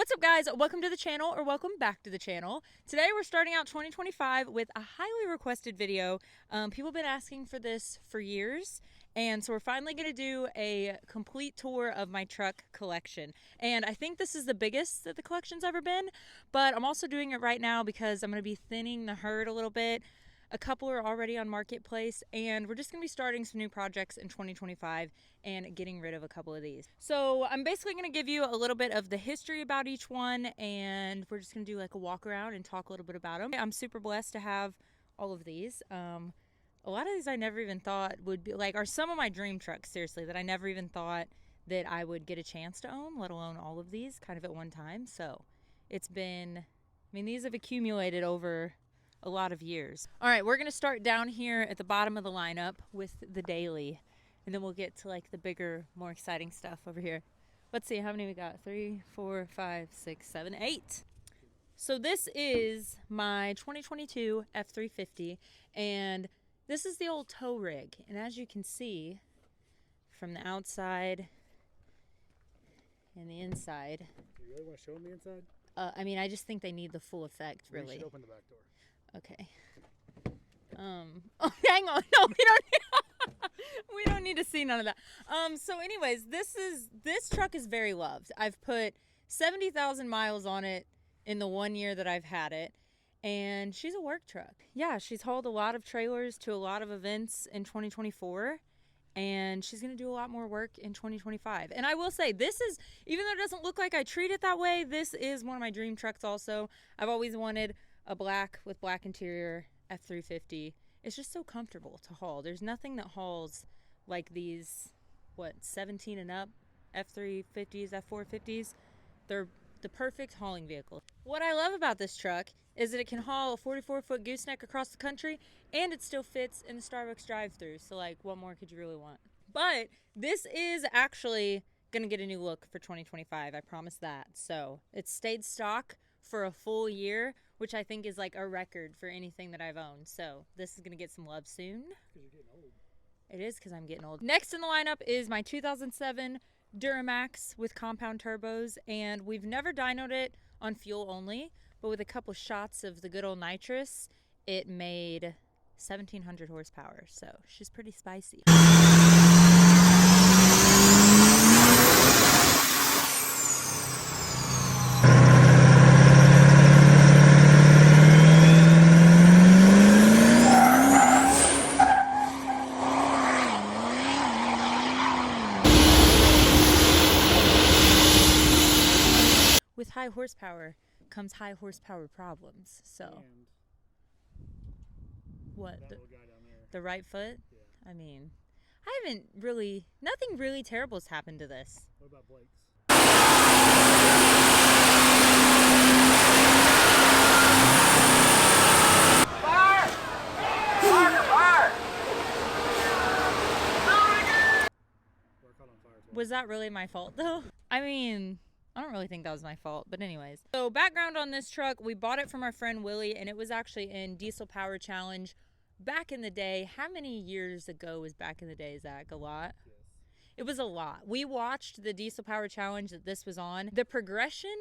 What's up, guys? Welcome to the channel, or welcome back to the channel. Today we're starting out 2025 with a highly requested video. People have been asking for this for years, and so we're finally going to do a complete tour of my truck collection. And I think this is the biggest that the collection's ever been, but I'm also doing it right now because I'm going to be thinning the herd a little bit. A couple are already on Marketplace, and we're just going to be starting some new projects in 2025 and getting rid of a couple of these. So I'm basically going to give you a little bit of the history about each one, and we're just going to do like a walk around and talk a little bit about them. I'm super blessed to have all of these. A lot of these I never even thought would be, like, are some of my dream trucks, seriously, that I never even thought that I would get a chance to own, let alone all of these kind of at one time. So it's been, I mean, these have accumulated over a lot of years. All right, we're gonna start down here at the bottom of the lineup with the daily, and then we'll get to like the bigger, more exciting stuff over here. Let's see how many we got. 3, 4, 5, 6, 7, 8. So this is my 2022 F350, and this is the old tow rig. And as you can see from the outside and the inside, You really want to show them the inside? I mean, I just think they need the full effect, really. You should open the back door. Okay. Oh, hang on. No, we don't need to see none of that. So anyways, this truck is very loved. I've put 70,000 miles on it in the 1 year that I've had it, and she's a work truck. Yeah, she's hauled a lot of trailers to a lot of events in 2024, and she's going to do a lot more work in 2025. And I will say, this is, even though it doesn't look like I treat it that way, this is one of my dream trucks also. I've always wanted a black with black interior F350. It's just so comfortable to haul. There's nothing that hauls like these, 17 and up F350s, F450s. They're the perfect hauling vehicle. What I love about this truck is that it can haul a 44-foot gooseneck across the country, and it still fits in the Starbucks drive-thru. So like, what more could you really want? But this is actually gonna get a new look for 2025. I promise that. So it's stayed stock for a full year, which I think is like a record for anything that I've owned. So this is gonna get some love soon. Because you're getting old. It is, because I'm getting old. Next in the lineup is my 2007 Duramax with compound turbos, and we've never dynoed it on fuel only, but with a couple shots of the good old nitrous, it made 1,700 horsepower. So she's pretty spicy. With high horsepower comes high horsepower problems. So And what, that little guy down there. the right foot? Yeah. I mean, I haven't really, nothing really terrible has happened to this. What about Blake's? Fire! Fire! Or caught on fire as well. Was that really my fault though? I mean, I don't really think that was my fault, but anyways. So background on this truck, we bought it from our friend Willie, and it was actually in Diesel Power Challenge back in the day. How many years ago was back in the day, Zach? A lot? Yes. It was a lot. We watched the Diesel Power Challenge that this was on. The progression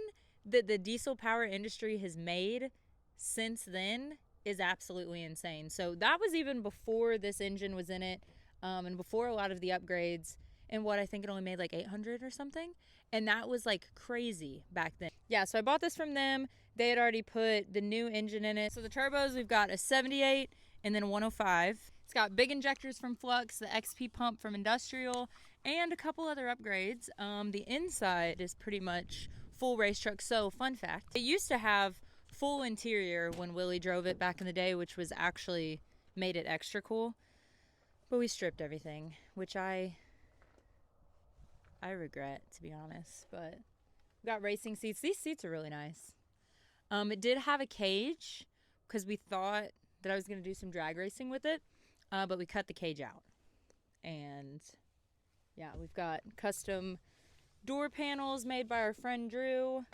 that the diesel power industry has made since then is absolutely insane. So that was even before this engine was in it, and before a lot of the upgrades, and what I think it only made like 800 or something. And that was like crazy back then. Yeah, so I bought this from them. They had already put the new engine in it. So the turbos, we've got a 78 and then a 105. It's got big injectors from Flux, the XP pump from Industrial, and a couple other upgrades. The inside is pretty much full race truck. So fun fact, it used to have full interior when Willie drove it back in the day, which was actually made it extra cool. But we stripped everything, which I regret, to be honest. But we got racing seats. These seats are really nice. It did have a cage because we thought that I was going to do some drag racing with it, but we cut the cage out. And yeah, we've got custom door panels made by our friend Drew.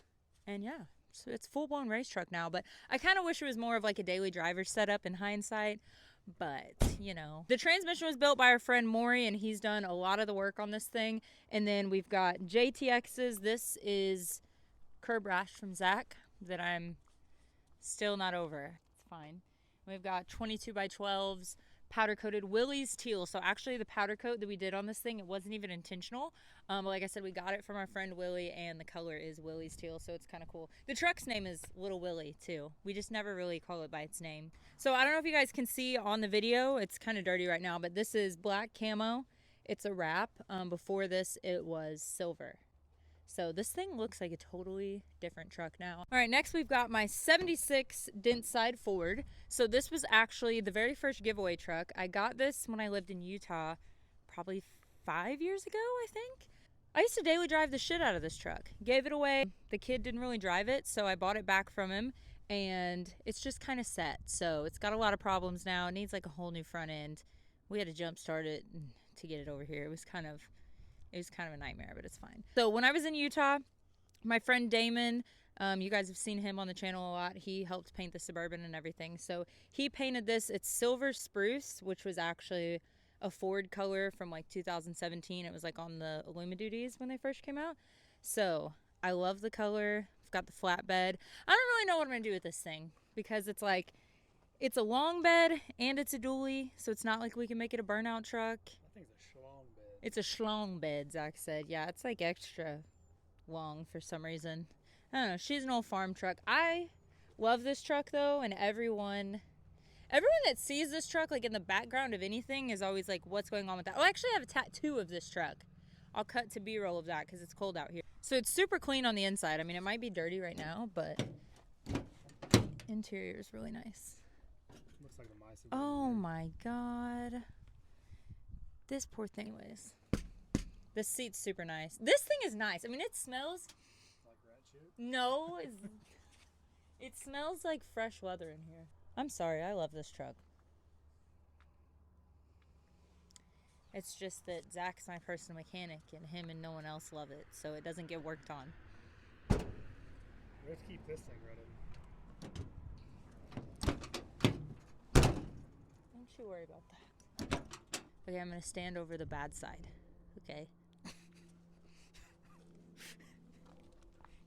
And yeah, so it's full-blown race truck now. But I kind of wish it was more of like a daily driver setup in hindsight. But, you know, the transmission was built by our friend Maury, and he's done a lot of the work on this thing. And then we've got JTXs. This is curb rash from Zach that I'm still not over. It's fine. We've got 22 by 12s, powder coated Willys teal. So actually the powder coat that we did on this thing, it wasn't even intentional. But like I said, we got it from our friend Willie, and the color is Willys teal, so it's kind of cool. The truck's name is Little Willie too. We just never really call it by its name. So I don't know if you guys can see on the video, it's kind of dirty right now, but this is black camo. It's a wrap. Before this, it was silver. So this thing looks like a totally different truck now. All right, next we've got my 76 Dentside Ford. So this was actually the very first giveaway truck. I got this when I lived in Utah probably 5 years ago, I think. I used to daily drive the shit out of this truck. Gave it away. The kid didn't really drive it, so I bought it back from him, and it's just kind of set. So it's got a lot of problems now. It needs like a whole new front end. We had to jump start it to get it over here. It was kind of a nightmare, but it's fine. So when I was in Utah, my friend Damon, you guys have seen him on the channel a lot. He helped paint the Suburban and everything. So he painted this. It's silver spruce, which was actually a Ford color from like 2017. It was like on the Illumiduties when they first came out. So I love the color. I've got the flatbed. I don't really know what I'm gonna do with this thing because it's like, it's a long bed and it's a dually. So it's not like we can make it a burnout truck. I think it's a schlong bed. It's a schlong bed, Zach said. Yeah, it's like extra long for some reason. I don't know. She's an old farm truck. I love this truck though, and everyone that sees this truck like in the background of anything is always like, what's going on with that? Oh, I actually have a tattoo of this truck. I'll cut to B-roll of that because it's cold out here. So it's super clean on the inside. I mean, it might be dirty right now, but interior is really nice. Looks like the mice. Oh my God. This poor thing weighs. This seat's super nice. This thing is nice. I mean, it smells. Like rat shit? No, it smells like fresh leather in here. I'm sorry, I love this truck. It's just that Zach's my personal mechanic, and him and no one else love it, so it doesn't get worked on. Let's keep this thing running. Don't you worry about that. Okay, I'm gonna stand over the bad side. Okay.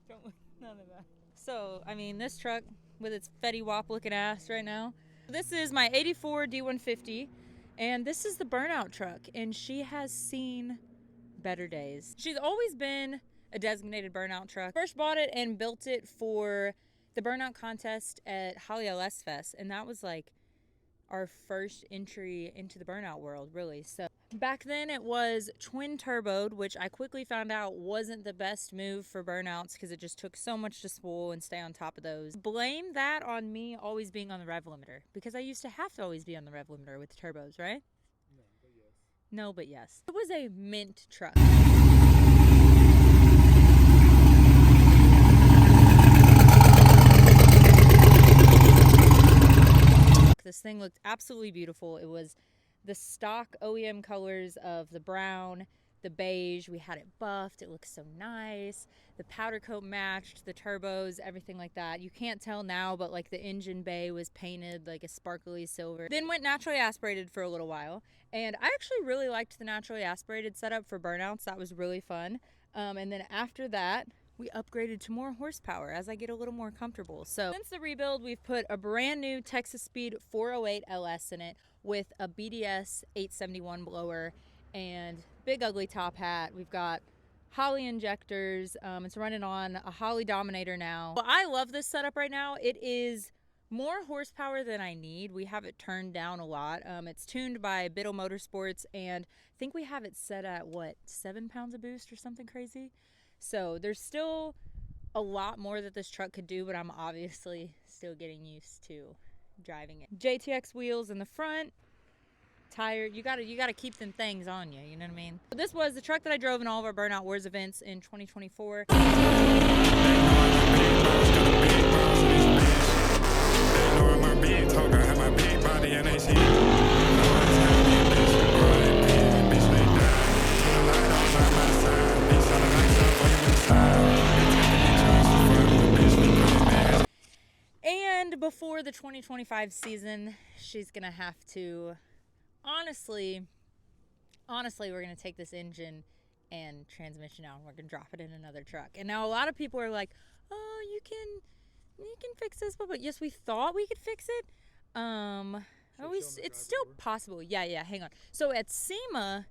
Don't look, none of that. So, I mean, this truck with its Fetty Wap looking ass right now. This is my 84 D150, and this is the burnout truck, and she has seen better days. She's always been a designated burnout truck. First bought it and built it for the burnout contest at Holly LS Fest, and that was like our first entry into the burnout world, really. So back then it was twin turboed, which I quickly found out wasn't the best move for burnouts because it just took so much to spool and stay on top of those. Blame that on me always being on the rev limiter, because I used to have to always be on the rev limiter with the turbos, right? No, but yes. No, but yes. It was a mint truck. This thing looked absolutely beautiful. It was the stock OEM colors of the brown, the beige. We had it buffed. It looked so nice. The powder coat matched the turbos, everything like that. You can't tell now, but like the engine bay was painted like a sparkly silver. Then went naturally aspirated for a little while. And I actually really liked the naturally aspirated setup for burnouts. That was really fun. And then after that, we upgraded to more horsepower as I get a little more comfortable. So since the rebuild, we've put a brand new Texas Speed 408 LS in it with a BDS 871 blower and big ugly top hat. We've got Holley injectors. It's running on a Holley Dominator now. Well, I love this setup right now. It is more horsepower than I need. We have it turned down a lot. It's tuned by Biddle Motorsports, and I think we have it set at what, 7 pounds of boost or something crazy. So there's still a lot more that this truck could do, but I'm obviously still getting used to driving it. JTX wheels in the front, tire. You gotta keep them things on you. You know what I mean? So this was the truck that I drove in all of our Burnout Wars events in 2024. And before the 2025 season, she's gonna have to, honestly, we're gonna take this engine and transmission out and we're gonna drop it in another truck. And now a lot of people are like, oh, you can fix this, but yes, we thought we could fix it. It's still possible. Yeah, hang on. So at SEMA,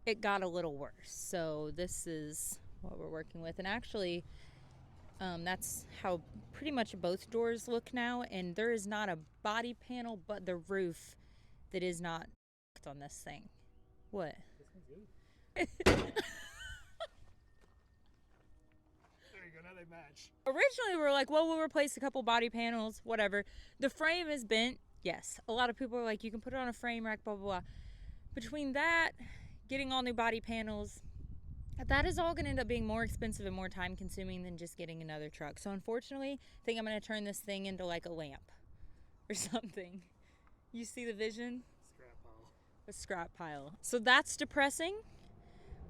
it got a little worse. So this is what we're working with. And actually, that's how pretty much both doors look now. And there is not a body panel, but the roof that is not on this thing. What? This one's good. There you go, now they match. Originally, we were like, well, we'll replace a couple body panels, whatever. The frame is bent. Yes, a lot of people are like, you can put it on a frame rack, blah, blah, blah. Between that, getting all new body panels, that is all going to end up being more expensive and more time consuming than just getting another truck. So unfortunately, I think I'm going to turn this thing into like a lamp or something. You see the vision? Scrap pile. A scrap pile. So that's depressing,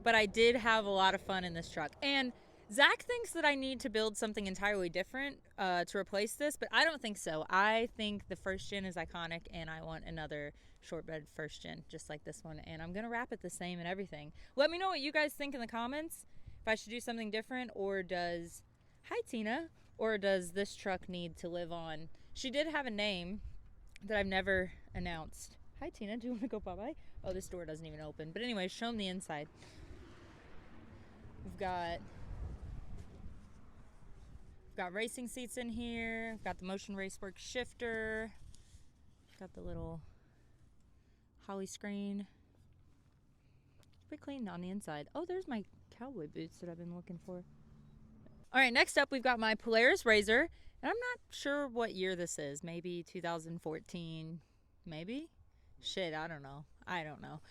but I did have a lot of fun in this truck. And Zach thinks that I need to build something entirely different to replace this, but I don't think so. I think the first gen is iconic, and I want another short bed first gen just like this one, and I'm gonna wrap it the same and everything. Let me know what you guys think in the comments, if I should do something different, or does, hi Tina, or does this truck need to live on? She did have a name that I've never announced. Hi Tina, do you want to go bye-bye? Oh, this door doesn't even open, but anyway, show them the inside. We've got racing seats in here, got the Motion Raceworks shifter, got the little Holly screen. It's pretty clean on the inside. Oh, there's my cowboy boots that I've been looking for. All right, next up we've got my Polaris RZR, and I'm not sure what year this is. Maybe 2014, maybe? Shit, I don't know.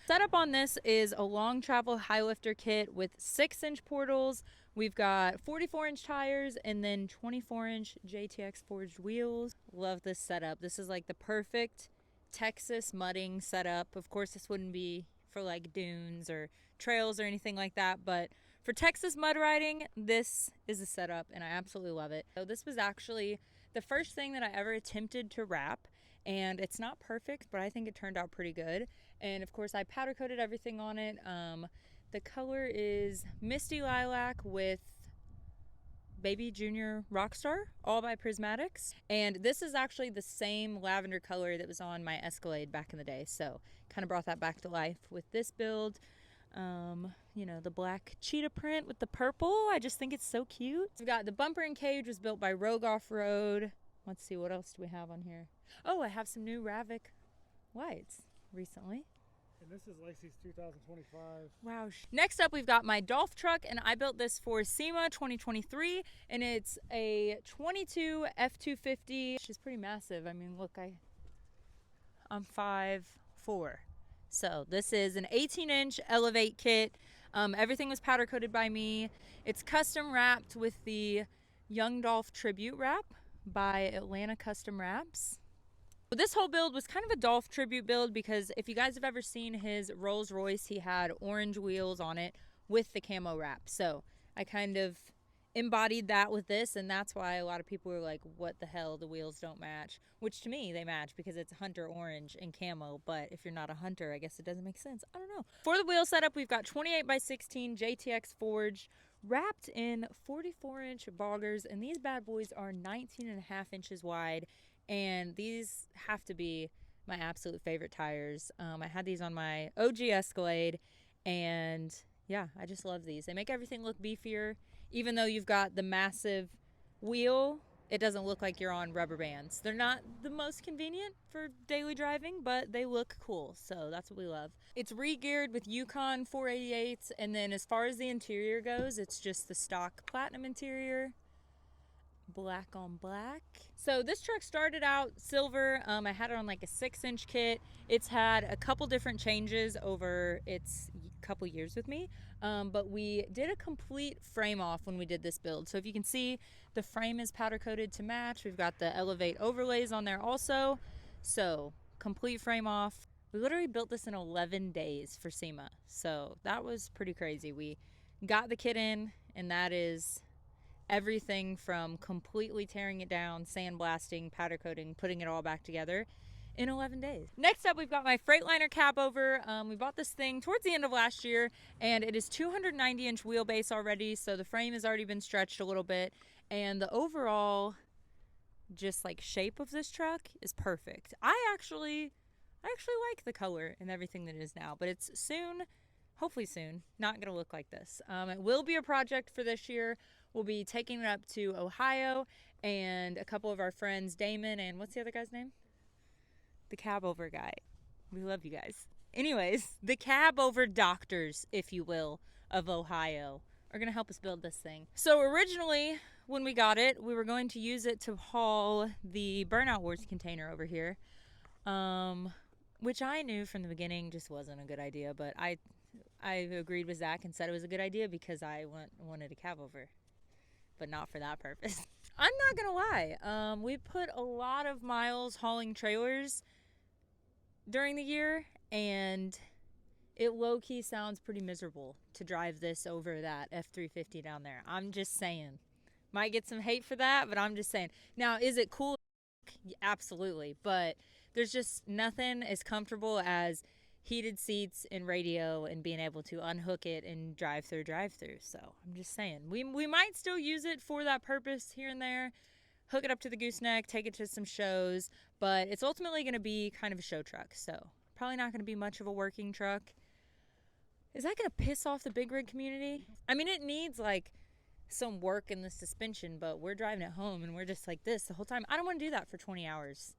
Setup on this is a long travel high lifter kit with 6-inch portals. We've got 44-inch tires and then 24-inch JTX forged wheels. Love this setup. This is like the perfect Texas mudding setup. Of course, this wouldn't be for like dunes or trails or anything like that, but for Texas mud riding, this is a setup and I absolutely love it. So this was actually the first thing that I ever attempted to wrap, and it's not perfect, but I think it turned out pretty good. And of course, I powder coated everything on it. The color is Misty Lilac with Baby Junior Rockstar, all by Prismatics. And this is actually the same lavender color that was on my Escalade back in the day. So kind of brought that back to life with this build. You know, the black cheetah print with the purple. I just think it's so cute. We've got the bumper and cage was built by Rogue Off-Road. Let's see, what else do we have on here? Oh, I have some new Ravic lights recently. And this is Lacey's 2025. Wow. Next up, we've got my Dolph truck, and I built this for SEMA 2023, and it's a 22 F250, which is pretty massive. I mean, look, I'm 5'4". So this is an 18-inch Elevate kit. Everything was powder coated by me. It's custom wrapped with the Young Dolph tribute wrap by Atlanta Custom Wraps. But this whole build was kind of a Dolph tribute build because if you guys have ever seen his Rolls Royce, he had orange wheels on it with the camo wrap. So I kind of embodied that with this, and that's why a lot of people were like, what the hell, the wheels don't match, which to me they match because it's hunter orange and camo. But if you're not a hunter, I guess it doesn't make sense. I don't know. For the wheel setup, we've got 28x16 JTX forged wrapped in 44-inch boggers, and these bad boys are 19.5 inches wide, and these have to be my absolute favorite tires. I had these on my OG Escalade, and yeah, I just love these. They make everything look beefier. Even though you've got the massive wheel, it doesn't look like you're on rubber bands. They're not the most convenient for daily driving, but they look cool, so that's what we love. It's re-geared with Yukon 488s, and then as far as the interior goes, it's just the stock platinum interior, black on black. So this truck started out silver. I had it on like a 6-inch kit. It's had a couple different changes over its couple years with me, but we did a complete frame off when we did this build. So if you can see, the frame is powder coated to match. We've got the Elevate overlays on there also. So complete frame off. We literally built this in 11 days for SEMA, so that was pretty crazy. We got the kit in, and that is everything from completely tearing it down, sandblasting, powder coating, putting it all back together in 11 days. Next up, we've got my Freightliner Cabover. We bought this thing towards the end of last year, and it is 290-inch wheelbase already, so the frame has already been stretched a little bit, and the overall just like shape of this truck is perfect. I actually like the color and everything that it is now, but it's soon, hopefully soon, not gonna look like this. It will be a project for this year. We'll be taking it up to Ohio, and a couple of our friends, Damon and what's the other guy's name? The Cabover guy. We love you guys. Anyways, the Cabover doctors, if you will, of Ohio are gonna help us build this thing. So originally, when we got it, we were going to use it to haul the Burnout Wars container over here, which I knew from the beginning just wasn't a good idea, but I agreed with Zach and said it was a good idea because I wanted a Cabover, but not for that purpose. I'm not gonna lie, we put a lot of miles hauling trailers during the year, and it low-key sounds pretty miserable to drive this over that F-350 down there. I'm just saying. Might get some hate for that, but I'm just saying. Now, is it cool? Absolutely, but there's just nothing as comfortable as heated seats and radio and being able to unhook it and drive through. So I'm just saying, we might still use it for that purpose here and there, hook it up to the gooseneck, take it to some shows, but it's ultimately going to be kind of a show truck, so probably not going to be much of a working truck. Is that going to piss off the big rig community? I mean, it needs like some work in the suspension, but we're driving it home and we're just like this the whole time. I don't want to do that for 20 hours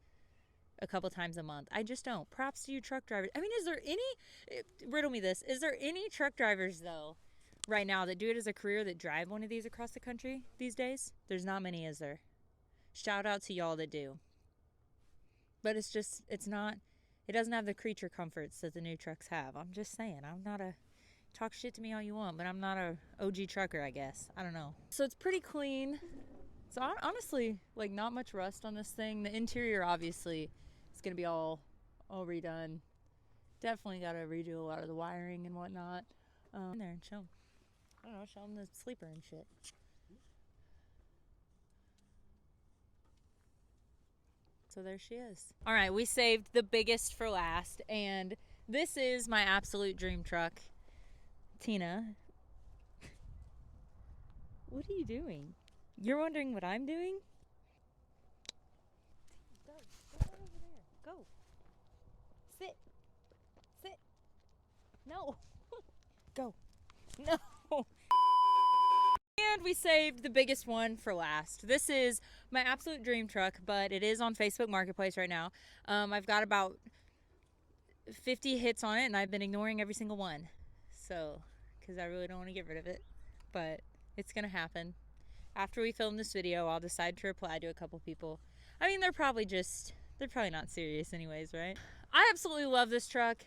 a couple times a month. I just don't. Props to you truck drivers. I mean, is there any, riddle me this, is there any truck drivers though right now that do it as a career that drive one of these across the country these days? There's not many, is there? Shout out to y'all that do. But it's just, it doesn't have the creature comforts that the new trucks have. I'm just saying, I'm not a, talk shit to me all you want, but I'm not a OG trucker, I guess. I don't know. So it's pretty clean. So honestly, like, not much rust on this thing. The interior, obviously, is going to be all redone. Definitely got to redo a lot of the wiring and whatnot. In there and show them. I don't know, show them the sleeper and shit. So there she is. All right, we saved the biggest for last, and this is my absolute dream truck. Tina, what are you doing? You're wondering what I'm doing? Go right over there. Go. Sit. No. Go. No. And we saved the biggest one for last. This is my absolute dream truck, but it is on Facebook Marketplace right now. I've got about 50 hits on it, and I've been ignoring every single one. So, because I really don't want to get rid of it, but it's going to happen. After we film this video, I'll decide to reply to a couple people. I mean, they're probably not serious anyways, right? I absolutely love this truck.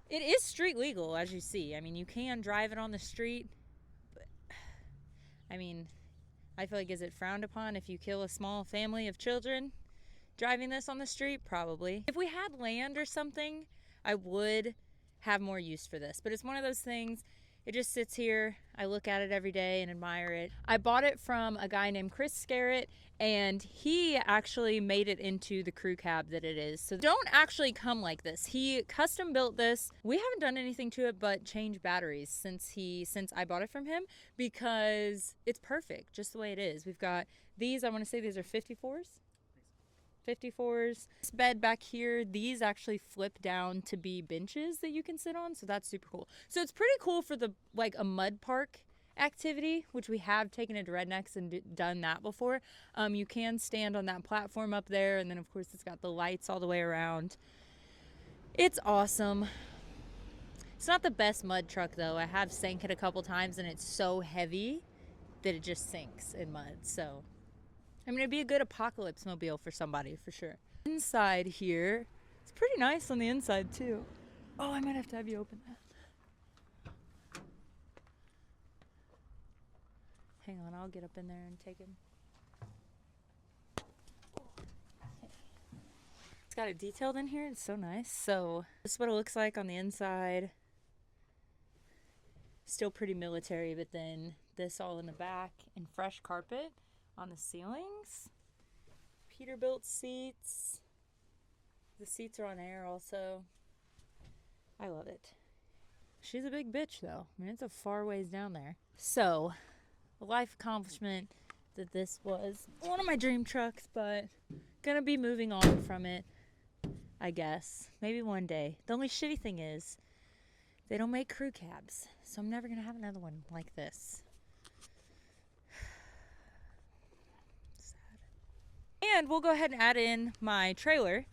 It is street legal, as you see. I mean, you can drive it on the street, but I mean, I feel like, is it frowned upon if you kill a small family of children driving this on the street? Probably. If we had land or something, I would have more use for this, but it's one of those things, it just sits here. I look at it every day and admire it. I bought it from a guy named Chris Scarrett, and he actually made it into the crew cab that it is. So don't actually come like this. He custom built this. We haven't done anything to it but change batteries since I bought it from him, because it's perfect just the way it is. We've got these, I want to say these are 54s. This bed back here, these actually flip down to be benches that you can sit on, so that's super cool. So it's pretty cool for the, like, a mud park activity, which we have taken it to Rednecks and done that before. You can stand on that platform up there, and then of course it's got the lights all the way around. It's awesome. It's not the best mud truck though. I have sank it a couple times and it's so heavy that it just sinks in mud. So I mean, it'd be a good apocalypse mobile for somebody, for sure. Inside here, it's pretty nice on the inside, too. Oh, I might have to have you open that. Hang on, I'll get up in there and take him. It's got it detailed in here. It's so nice. So this is what it looks like on the inside. Still pretty military, but then this all in the back and fresh carpet on the ceilings. Peterbilt seats. The seats are on air also. I love it. She's a big bitch though. I mean, it's a far ways down there. So, a life accomplishment that this was one of my dream trucks, but gonna be moving on from it, I guess. Maybe one day. The only shitty thing is they don't make crew cabs, so I'm never gonna have another one like this. Sad. And we'll go ahead and add in my trailer,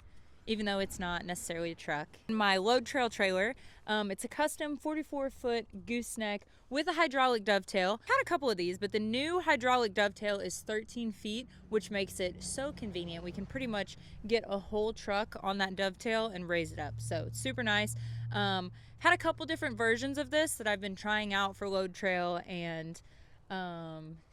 even though it's not necessarily a truck. My Loadtrail trailer, it's a custom 44-foot gooseneck with a hydraulic dovetail. Had a couple of these, but the new hydraulic dovetail is 13 feet, which makes it so convenient. We can pretty much get a whole truck on that dovetail and raise it up. So it's super nice. Had a couple different versions of this that I've been trying out for Loadtrail and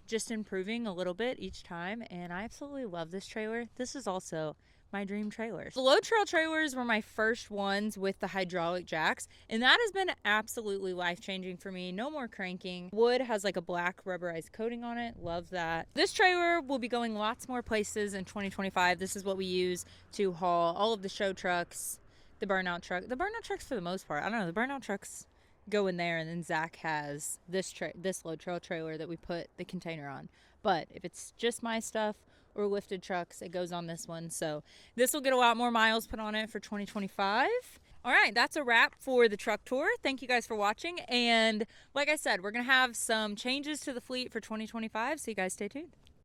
just improving a little bit each time. And I absolutely love this trailer. This is also my dream trailer. The Loadtrail trailers were my first ones with the hydraulic jacks, and that has been absolutely life-changing for me. No more cranking. Wood has like a black rubberized coating on it. Love that. This trailer will be going lots more places in 2025. This is what we use to haul all of the show trucks, the burnout truck. The burnout trucks for the most part. I don't know. The burnout trucks go in there, and then Zach has this Loadtrail trailer that we put the container on. But if it's just my stuff or lifted trucks, it goes on this one. So this will get a lot more miles put on it for 2025. All right, that's a wrap for the truck tour. Thank you guys for watching. And like I said, we're gonna have some changes to the fleet for 2025, so you guys stay tuned.